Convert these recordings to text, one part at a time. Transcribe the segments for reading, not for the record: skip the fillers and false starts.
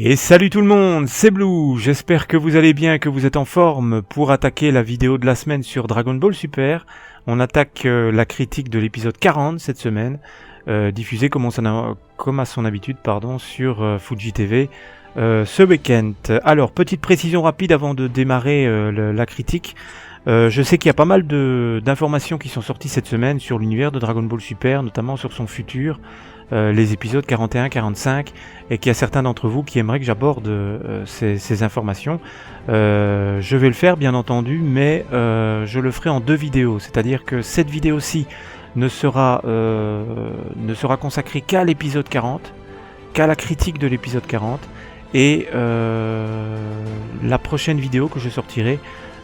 Et salut tout le monde, c'est Blue, j'espère que vous allez bien, que vous êtes en forme pour attaquer la vidéo de la semaine sur Dragon Ball Super. On attaque la critique de l'épisode 40 cette semaine, diffusée comme à son habitude sur Fuji TV ce week-end. Alors, petite précision rapide avant de démarrer la critique. Je sais qu'il y a pas mal d'informations qui sont sorties cette semaine sur l'univers de Dragon Ball Super, notamment sur son futur, les épisodes 41-45, et qu'il y a certains d'entre vous qui aimeraient que j'aborde ces informations. Je vais le faire bien entendu, mais je le ferai en deux vidéos, c'est-à-dire que cette vidéo-ci ne sera consacrée qu'à l'épisode 40, qu'à la critique de l'épisode 40, et la prochaine vidéo que je sortirai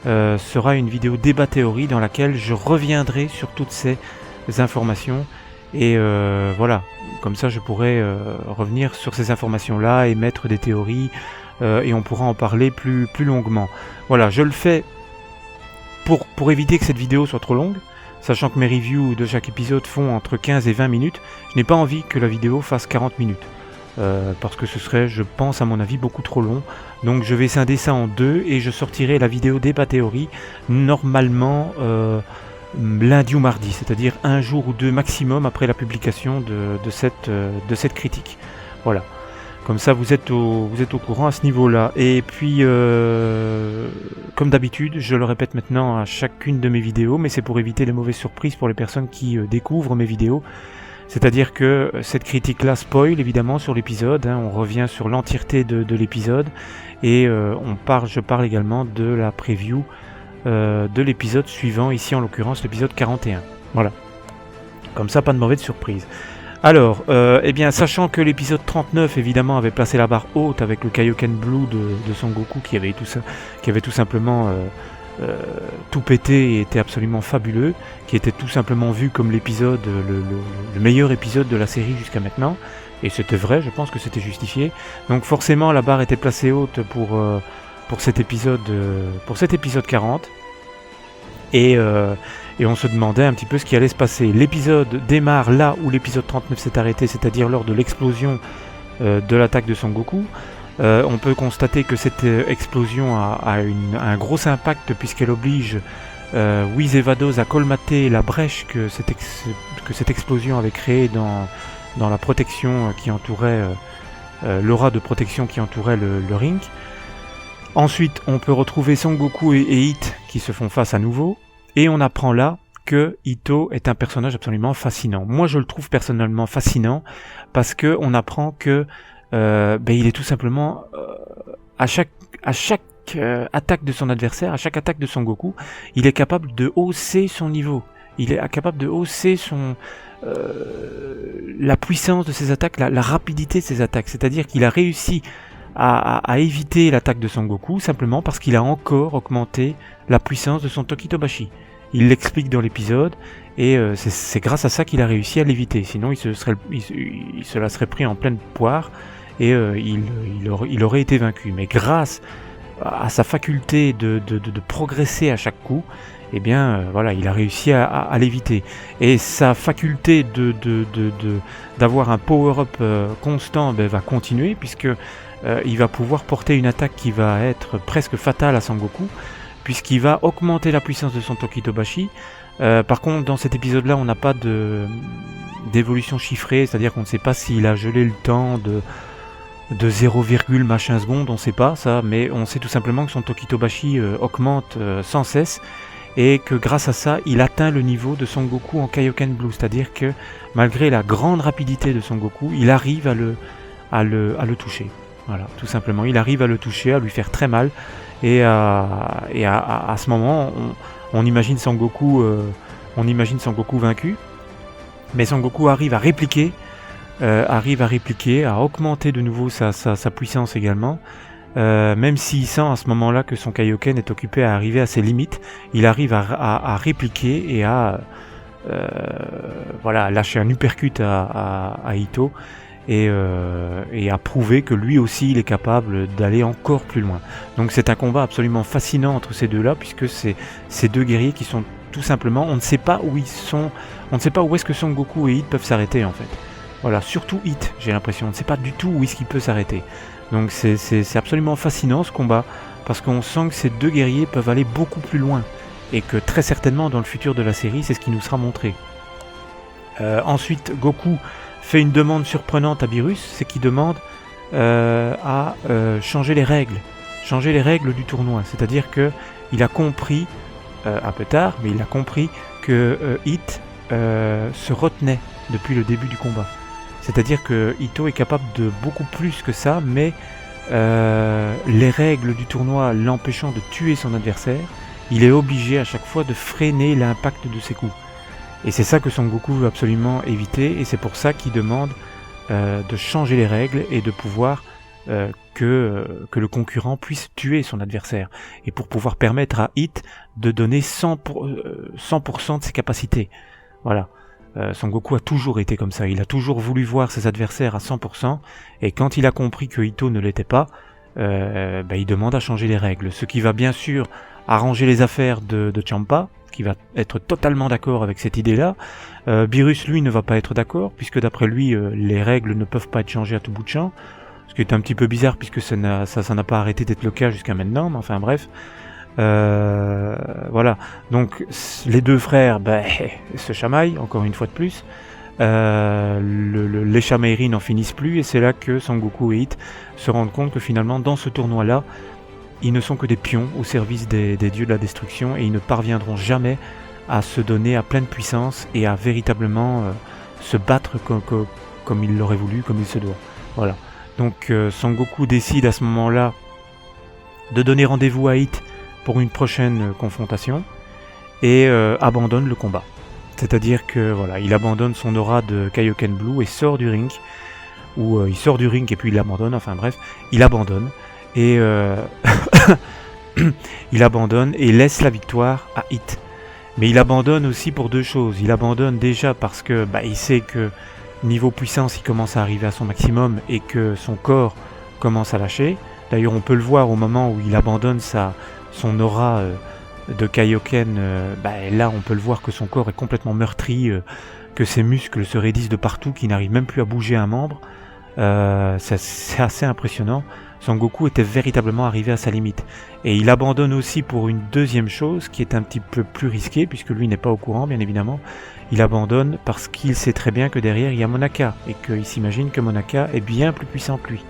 sera une vidéo débat théorie dans laquelle je reviendrai sur toutes ces informations et voilà, comme ça je pourrai revenir sur ces informations là, émettre des théories et on pourra en parler plus longuement. Voilà, je le fais pour éviter que cette vidéo soit trop longue, sachant que mes reviews de chaque épisode font entre 15 et 20 minutes. Je n'ai pas envie que la vidéo fasse 40 minutes. Parce que ce serait, je pense à mon avis, beaucoup trop long. Donc je vais scinder ça en deux et je sortirai la vidéo débat théorie normalement lundi ou mardi, c'est-à-dire un jour ou deux maximum après la publication de cette critique. Voilà, comme ça vous êtes au courant à ce niveau-là. Et puis comme d'habitude, je le répète maintenant à chacune de mes vidéos, mais c'est pour éviter les mauvaises surprises pour les personnes qui découvrent mes vidéos. C'est-à-dire que cette critique-là spoil évidemment sur l'épisode, on revient sur l'entièreté de l'épisode et je parle également de la preview de l'épisode suivant, ici en l'occurrence l'épisode 41. Voilà, comme ça pas de mauvaise surprise. Alors, sachant que l'épisode 39 évidemment avait placé la barre haute avec le Kaioken Blue de Son Goku qui avait tout simplement tout pété et était absolument fabuleux, qui était tout simplement vu comme l'épisode, le meilleur épisode de la série jusqu'à maintenant, et c'était vrai, je pense que c'était justifié. Donc forcément la barre était placée haute pour cet épisode 40, et on se demandait un petit peu ce qui allait se passer. L'épisode démarre là où l'épisode 39 s'est arrêté, c'est-à-dire lors de l'explosion de l'attaque de Son Goku. On peut constater que cette explosion a un gros impact puisqu'elle oblige Whis et Vados à colmater la brèche que cette explosion avait créée dans la protection qui entourait l'aura de protection qui entourait le ring. Ensuite, on peut retrouver Son Goku et Hit qui se font face à nouveau, et on apprend là que Ito est un personnage absolument fascinant. Moi, je le trouve personnellement fascinant parce que on apprend que il est tout simplement à chaque attaque de son adversaire, à chaque attaque de Son Goku, il est capable de hausser son niveau. Il est capable de hausser la puissance de ses attaques, la rapidité de ses attaques. C'est-à-dire qu'il a réussi à éviter l'attaque de Son Goku simplement parce qu'il a encore augmenté la puissance de son Tokitobashi. Il l'explique dans l'épisode et c'est grâce à ça qu'il a réussi à l'éviter. Sinon il se la serait pris en pleine poire et il aurait été vaincu. Mais grâce à sa faculté de progresser à chaque coup, voilà, il a réussi à l'éviter. Et sa faculté d'avoir un power-up constant va continuer, puisque il va pouvoir porter une attaque qui va être presque fatale à Son Goku, puisqu'il va augmenter la puissance de son Tokitobashi. Par contre, dans cet épisode-là, on n'a pas d'évolution chiffrée, c'est-à-dire qu'on ne sait pas s'il a gelé le temps de 0, machin seconde, on sait pas ça, mais on sait tout simplement que son Tokitobashi augmente sans cesse, et que grâce à ça, il atteint le niveau de Son Goku en Kaioken Blue, c'est-à-dire que malgré la grande rapidité de Son Goku, il arrive à le toucher. Voilà, tout simplement, il arrive à le toucher, à lui faire très mal, et à ce moment, on imagine Son Goku vaincu, mais Son Goku arrive à répliquer, à augmenter de nouveau sa puissance également, même s'il sent à ce moment-là que son Kaioken est occupé à arriver à ses limites, il arrive à répliquer et à lâcher un uppercut à Ito, et à prouver que lui aussi il est capable d'aller encore plus loin. Donc c'est un combat absolument fascinant entre ces deux-là, puisque c'est ces deux guerriers qui sont tout simplement, on ne sait pas où ils sont, on ne sait pas où est-ce que Son Goku et Hit peuvent s'arrêter en fait. Voilà, surtout Hit, j'ai l'impression, on ne sait pas du tout où est-ce qu'il peut s'arrêter. Donc c'est absolument fascinant ce combat, parce qu'on sent que ces deux guerriers peuvent aller beaucoup plus loin, et que très certainement dans le futur de la série, c'est ce qui nous sera montré. Ensuite, Goku fait une demande surprenante à Beerus, c'est qu'il demande à changer les règles du tournoi. C'est-à-dire que il a compris, un peu tard, mais il a compris que Hit se retenait depuis le début du combat. C'est-à-dire que Itto est capable de beaucoup plus que ça, mais les règles du tournoi l'empêchant de tuer son adversaire, il est obligé à chaque fois de freiner l'impact de ses coups. Et c'est ça que Son Goku veut absolument éviter, et c'est pour ça qu'il demande de changer les règles et de pouvoir que le concurrent puisse tuer son adversaire, et pour pouvoir permettre à Hit de donner 100% de ses capacités. Voilà. Son Goku a toujours été comme ça, il a toujours voulu voir ses adversaires à 100%, et quand il a compris que Itto ne l'était pas, il demande à changer les règles, ce qui va bien sûr arranger les affaires de Ciampa, qui va être totalement d'accord avec cette idée-là. Beerus, lui, ne va pas être d'accord, puisque d'après lui, les règles ne peuvent pas être changées à tout bout de champ, ce qui est un petit peu bizarre, puisque ça n'a pas arrêté d'être le cas jusqu'à maintenant, mais enfin bref. Voilà, donc les deux frères se chamaillent, encore une fois de plus. Les chamailleries n'en finissent plus, et c'est là que Son Goku et Hit se rendent compte que finalement, dans ce tournoi-là, ils ne sont que des pions au service des dieux de la destruction, et ils ne parviendront jamais à se donner à pleine puissance et à véritablement se battre comme il l'aurait voulu, comme il se doit. Voilà. Donc Son Goku décide à ce moment-là de donner rendez-vous à Hit pour une prochaine confrontation, et abandonne le combat. C'est-à-dire que voilà, il abandonne son aura de Kaioken Blue et sort du ring, ou il sort du ring et puis il abandonne, enfin bref, il abandonne, et il abandonne et laisse la victoire à Hit. Mais il abandonne aussi pour deux choses. Il abandonne déjà parce que il sait que niveau puissance, il commence à arriver à son maximum et que son corps commence à lâcher. D'ailleurs, on peut le voir au moment où il abandonne son aura de Kaioken. Là, on peut le voir que son corps est complètement meurtri, que ses muscles se raidissent de partout, qu'il n'arrive même plus à bouger un membre. C'est assez impressionnant. Son Goku était véritablement arrivé à sa limite. Et il abandonne aussi pour une deuxième chose qui est un petit peu plus risquée, puisque lui n'est pas au courant, bien évidemment. Il abandonne parce qu'il sait très bien que derrière il y a Monaka, et qu'il s'imagine que Monaka est bien plus puissant que lui.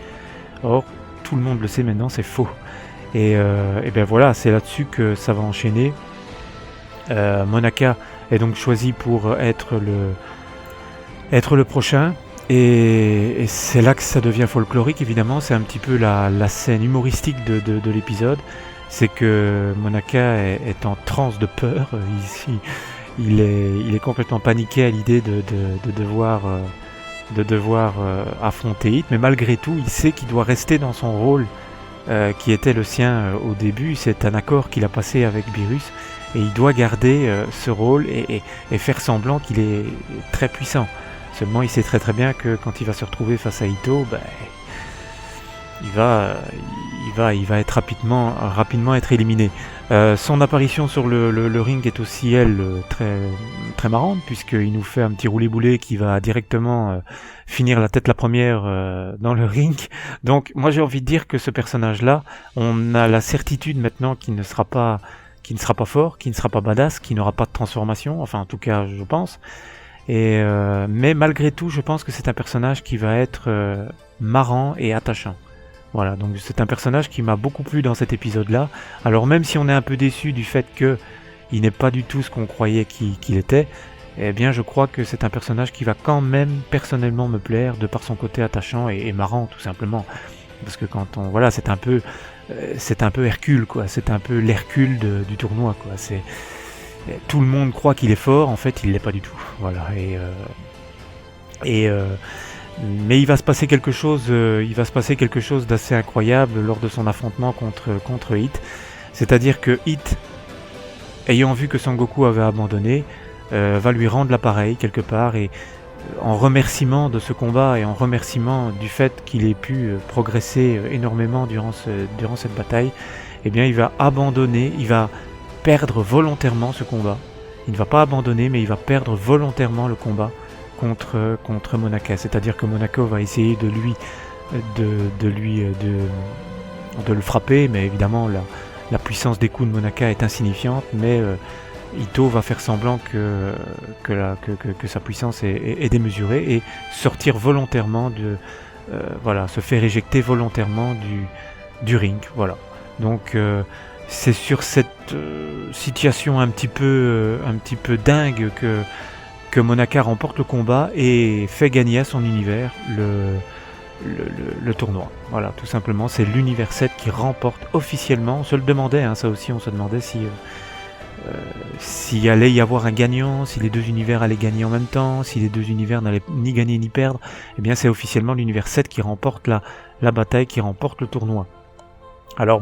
Or, tout le monde le sait maintenant, c'est faux. Et bien voilà, c'est là-dessus que ça va enchaîner. Monaka est donc choisi pour être le prochain. Et c'est là que ça devient folklorique, évidemment. C'est un petit peu la scène humoristique de l'épisode. C'est que Monaka est en transe de peur. Il est complètement paniqué à l'idée de devoir affronter Hit. Mais malgré tout, il sait qu'il doit rester dans son rôle qui était le sien au début. C'est un accord qu'il a passé avec Beerus. Et il doit garder ce rôle et faire semblant qu'il est très puissant. Seulement, il sait très très bien que quand il va se retrouver face à Itto, il va être rapidement être éliminé. Son apparition sur le ring est aussi, elle, très, très marrante, puisqu'il nous fait un petit roulé-boulé qui va directement finir la tête la première dans le ring. Donc, moi j'ai envie de dire que ce personnage-là, on a la certitude maintenant qu'il ne sera pas fort, qu'il ne sera pas badass, qu'il n'aura pas de transformation, enfin en tout cas je pense. Mais malgré tout, je pense que c'est un personnage qui va être marrant et attachant. Voilà, donc c'est un personnage qui m'a beaucoup plu dans cet épisode-là. Alors même si on est un peu déçu du fait qu'il n'est pas du tout ce qu'on croyait qu'il était, eh bien je crois que c'est un personnage qui va quand même personnellement me plaire de par son côté attachant et marrant tout simplement. Parce que c'est un peu Hercule quoi, c'est un peu l'Hercule du tournoi quoi. Tout le monde croit qu'il est fort, en fait il l'est pas du tout. Voilà. Mais il va se passer quelque chose d'assez incroyable lors de son affrontement contre Hit. C'est-à-dire que Hit, ayant vu que Son Goku avait abandonné, va lui rendre l'appareil quelque part, et en remerciement de ce combat et en remerciement du fait qu'il ait pu progresser énormément durant cette bataille, eh bien il va abandonner, il va perdre volontairement ce combat. Il ne va pas abandonner, mais il va perdre volontairement le combat contre Monaka. C'est-à-dire que Monaka va essayer de lui de le frapper, mais évidemment la puissance des coups de Monaka est insignifiante, mais Ito va faire semblant que sa puissance est démesurée et sortir volontairement se faire éjecter volontairement du ring. Voilà. Donc c'est sur cette situation un petit peu dingue que Monaka remporte le combat et fait gagner à son univers le tournoi. Voilà, tout simplement, c'est l'univers 7 qui remporte officiellement. On se le demandait, ça aussi, on se demandait s'il allait y avoir un gagnant, si les deux univers allaient gagner en même temps, si les deux univers n'allaient ni gagner ni perdre. Eh bien, c'est officiellement l'univers 7 qui remporte la bataille, qui remporte le tournoi. Alors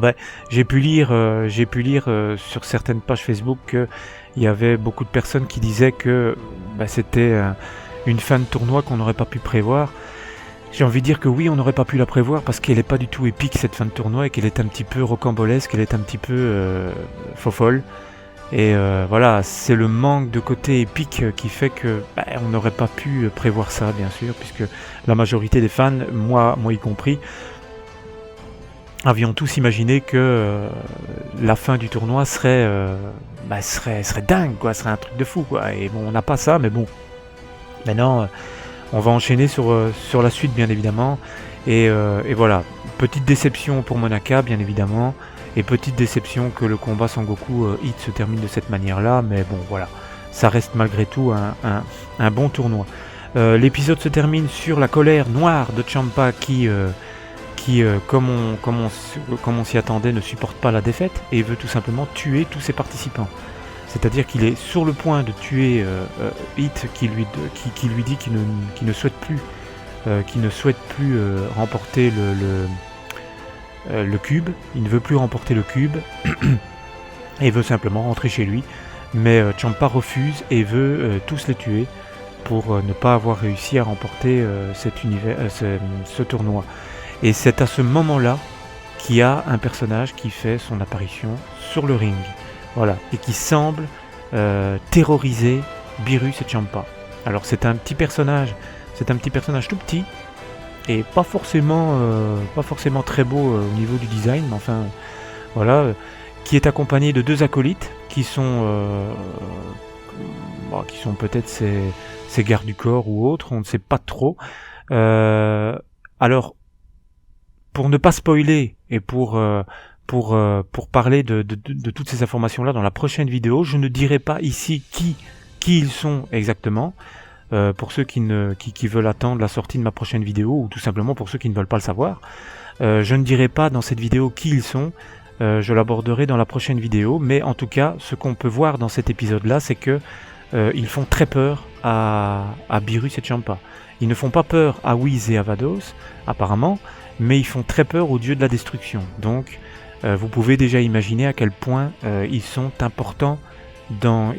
j'ai pu lire sur certaines pages Facebook qu'il y avait beaucoup de personnes qui disaient que c'était une fin de tournoi qu'on n'aurait pas pu prévoir. J'ai envie de dire que oui, on n'aurait pas pu la prévoir parce qu'elle n'est pas du tout épique cette fin de tournoi et qu'elle est un petit peu rocambolesque, elle est un petit peu fofolle. Et voilà, c'est le manque de côté épique qui fait que on n'aurait pas pu prévoir ça, bien sûr, puisque la majorité des fans, moi y compris, avions tous imaginé que la fin du tournoi serait dingue, quoi, serait un truc de fou, quoi. Et bon, on n'a pas ça, mais bon. Maintenant, on va enchaîner sur la suite, bien évidemment. Et voilà, petite déception pour Monaka, bien évidemment. Et petite déception que le combat Sangoku Hit se termine de cette manière-là. Mais bon, voilà, ça reste malgré tout un bon tournoi. L'épisode se termine sur la colère noire de Ciampa qui comme on s'y attendait, ne supporte pas la défaite et veut tout simplement tuer tous ses participants. C'est-à-dire qu'il est sur le point de tuer Hit qui lui dit qu'il ne souhaite plus remporter le cube. Il ne veut plus remporter le cube et veut simplement rentrer chez lui. Mais Ciampa refuse et veut tous les tuer pour ne pas avoir réussi à remporter ce tournoi. Et c'est à ce moment-là qu'il y a un personnage qui fait son apparition sur le ring. Voilà. Et qui semble terroriser Beerus et Ciampa. Alors c'est un petit personnage tout petit et pas forcément très beau au niveau du design, mais enfin voilà, qui est accompagné de deux acolytes qui sont peut-être ses gardes du corps ou autres, on ne sait pas trop. Alors pour ne pas spoiler et pour parler de toutes ces informations-là dans la prochaine vidéo, je ne dirai pas ici qui ils sont exactement, pour ceux qui veulent attendre la sortie de ma prochaine vidéo, ou tout simplement pour ceux qui ne veulent pas le savoir. Je ne dirai pas dans cette vidéo qui ils sont, je l'aborderai dans la prochaine vidéo, mais en tout cas, ce qu'on peut voir dans cet épisode-là, c'est que ils font très peur à Beerus et Ciampa. Ils ne font pas peur à Whis et à Vados, apparemment, mais ils font très peur aux dieux de la destruction. Donc, vous pouvez déjà imaginer à quel point ils seront importants dans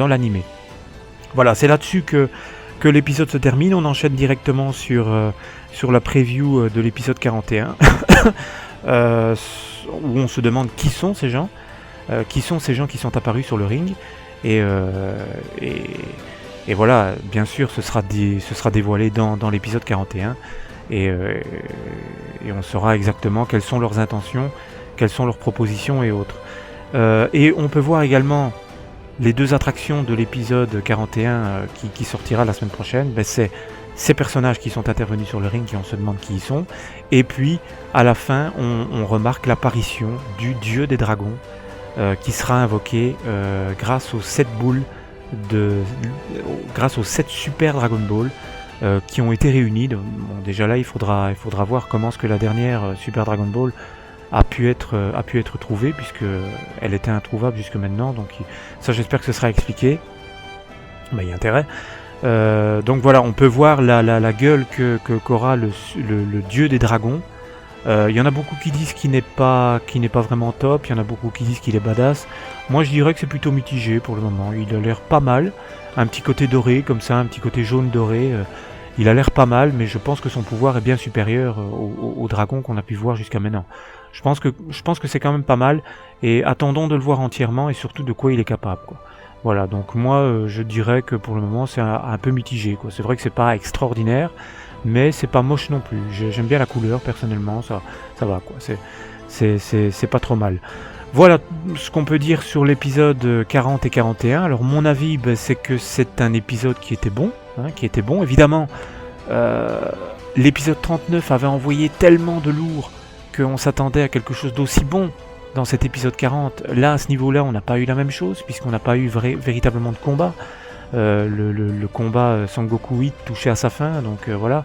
l'anime. Voilà, c'est là-dessus que l'épisode se termine. On enchaîne directement sur la preview de l'épisode 41, où on se demande qui sont ces gens qui sont apparus sur le ring. Et voilà, bien sûr, ce sera dévoilé dans l'épisode 41. Et on saura exactement quelles sont leurs intentions, quelles sont leurs propositions et autres. Et on peut voir également les deux attractions de l'épisode 41 qui sortira la semaine prochaine. C'est ces personnages qui sont intervenus sur le ring et on se demande qui ils sont. Et puis à la fin, on remarque l'apparition du dieu des dragons qui sera invoqué grâce aux 7 boules grâce aux 7 super Dragon Ball qui ont été réunis. Bon, déjà là, il faudra voir comment est-ce que la dernière Super Dragon Ball a pu être trouvée, puisque elle était introuvable jusque maintenant. Donc ça, j'espère que ce sera expliqué. Il y a intérêt. Donc voilà, on peut voir la gueule qu'aura le dieu des dragons. Il y en a beaucoup qui disent qu'il n'est pas vraiment top. Il y en a beaucoup qui disent qu'il est badass. Moi, je dirais que c'est plutôt mitigé pour le moment. Il a l'air pas mal. Un petit côté doré comme ça, un petit côté jaune doré. Il a l'air pas mal, mais je pense que son pouvoir est bien supérieur au dragon qu'on a pu voir jusqu'à maintenant. Je pense que c'est quand même pas mal, et attendons de le voir entièrement et surtout de quoi il est capable, quoi. Voilà, donc moi je dirais que pour le moment c'est un peu mitigé, quoi. C'est vrai que c'est pas extraordinaire, mais c'est pas moche non plus. J'aime bien la couleur personnellement, ça va quoi, c'est pas trop mal. Voilà ce qu'on peut dire sur l'épisode 40 et 41. Alors mon avis, c'est que c'est un épisode qui était bon, évidemment. L'épisode 39 avait envoyé tellement de lourd qu'on s'attendait à quelque chose d'aussi bon dans cet épisode 40. Là, à ce niveau-là, on n'a pas eu la même chose, puisqu'on n'a pas eu véritablement de combat. Le combat Sangoku 8 touchait à sa fin, donc voilà.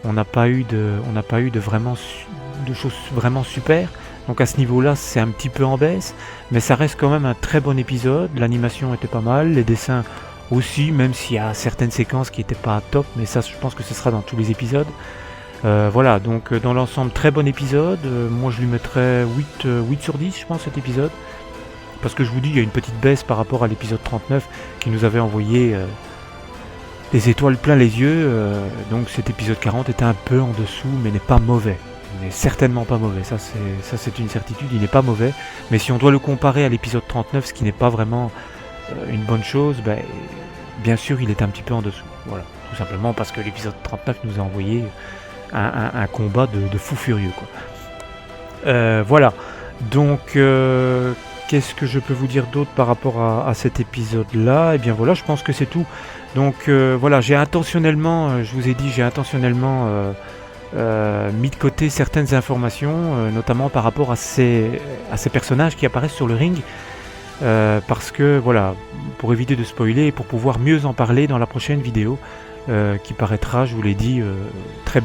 On n'a pas eu de choses vraiment super. Donc à ce niveau-là, c'est un petit peu en baisse, mais ça reste quand même un très bon épisode. L'animation était pas mal, les dessins aussi, même s'il y a certaines séquences qui n'étaient pas top, mais ça, je pense que ce sera dans tous les épisodes. Voilà, donc dans l'ensemble, très bon épisode. Moi, je lui mettrais 8 sur 10, je pense, cet épisode. Parce que je vous dis, il y a une petite baisse par rapport à l'épisode 39 qui nous avait envoyé des étoiles plein les yeux. Donc cet épisode 40 était un peu en dessous, mais n'est pas mauvais. Il n'est certainement pas mauvais, ça c'est une certitude, il n'est pas mauvais. Mais si on doit le comparer à l'épisode 39, ce qui n'est pas vraiment une bonne chose, bien sûr il est un petit peu en dessous. Voilà, tout simplement parce que l'épisode 39 nous a envoyé un combat de fou furieux, quoi. Voilà, donc qu'est-ce que je peux vous dire d'autre par rapport à cet épisode-là? Et bien voilà, je pense que c'est tout. Donc voilà, j'ai intentionnellement mis de côté certaines informations, notamment par rapport à ces personnages qui apparaissent sur le ring, parce que voilà, pour éviter de spoiler et pour pouvoir mieux en parler dans la prochaine vidéo qui paraîtra, je vous l'ai dit, très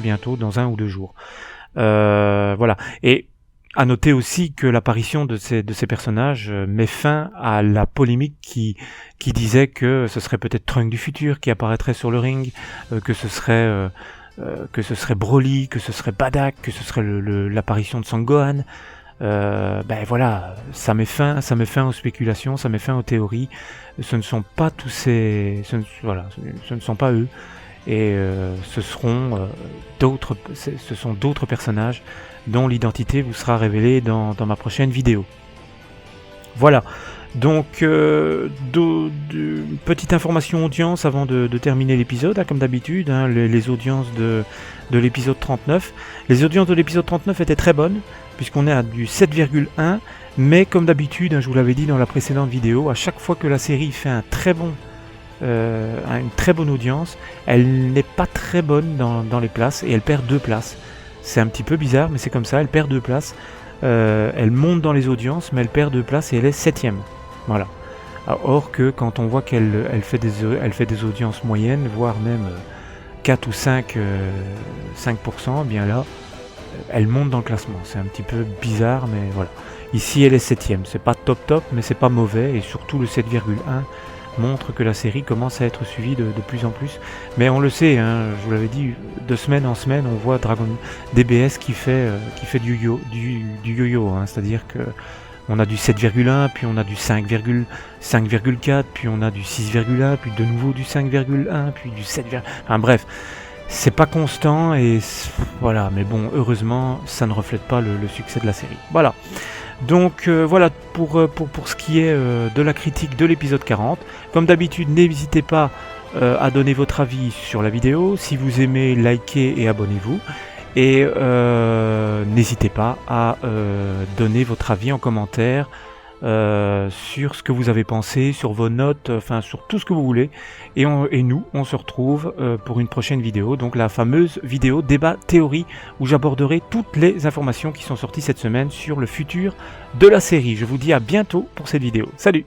bientôt, dans 1 ou 2 jours. Voilà, et à noter aussi que l'apparition de ces personnages met fin à la polémique qui disait que ce serait peut-être Trunks du futur qui apparaîtrait sur le ring, que ce serait Broly, que ce serait Bardock, que ce serait l'apparition de Son Gohan. Voilà, ça met fin aux spéculations, ça met fin aux théories. Ce ne sont pas ce ne sont pas eux, et ce sont d'autres personnages dont l'identité vous sera révélée dans ma prochaine vidéo. Voilà. Donc, petite information audience avant de terminer l'épisode, comme d'habitude, les audiences de l'épisode 39. Les audiences de l'épisode 39 étaient très bonnes, puisqu'on est à du 7,1, mais comme d'habitude, je vous l'avais dit dans la précédente vidéo, à chaque fois que la série fait une très bonne audience, elle n'est pas très bonne dans les places, et elle perd 2 places. C'est un petit peu bizarre, mais c'est comme ça, elle perd 2 places. Elle monte dans les audiences, mais elle perd 2 places et elle est 7ème. Voilà. Or que quand on voit qu'elle fait des audiences moyennes, voire même 4 ou 5%, bien là, elle monte dans le classement. C'est un petit peu bizarre, mais voilà. Ici, elle est 7ème. C'est pas top, mais c'est pas mauvais. Et surtout, le 7,1 montre que la série commence à être suivie de plus en plus. Mais on le sait, je vous l'avais dit, de semaine en semaine, on voit Dragon DBS qui fait du yo-yo, c'est-à-dire que on a du 7,1, puis on a du 5,4, puis on a du 6,1, puis de nouveau du 5,1, puis du 7, enfin bref, c'est pas constant, et voilà, mais bon, heureusement, ça ne reflète pas le succès de la série. Voilà. Donc voilà pour ce qui est de la critique de l'épisode 40. Comme d'habitude, n'hésitez pas à donner votre avis sur la vidéo. Si vous aimez, likez et abonnez-vous. Et n'hésitez pas à donner votre avis en commentaire sur ce que vous avez pensé, sur vos notes, enfin sur tout ce que vous voulez. Et nous, on se retrouve pour une prochaine vidéo, donc la fameuse vidéo débat théorie, où j'aborderai toutes les informations qui sont sorties cette semaine sur le futur de la série. Je vous dis à bientôt pour cette vidéo. Salut!